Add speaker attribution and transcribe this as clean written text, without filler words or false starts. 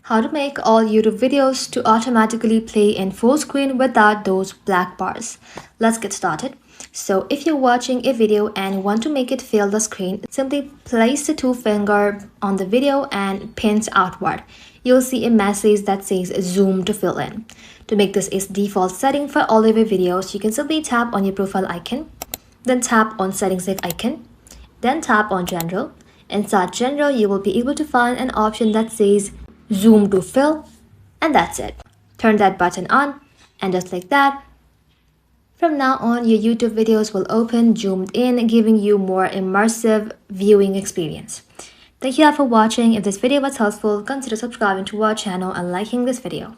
Speaker 1: How to make all YouTube videos to automatically play in full screen without those black bars. Let's get started. So if you're watching a video and want to make it fill the screen, simply place the two finger on the video and pinch outward. You'll see a message that says zoom to fill in. To make this a default setting for all of your videos, you can simply tap on your profile icon, then tap on settings icon, then tap on general. Inside general, you will be able to find an option that says zoom to fill, and that's it. Turn that button on, and just like that, from now on your YouTube videos will open zoomed in, giving you more immersive viewing experience. Thank you all for watching. If this video was helpful, consider subscribing to our channel and liking this video.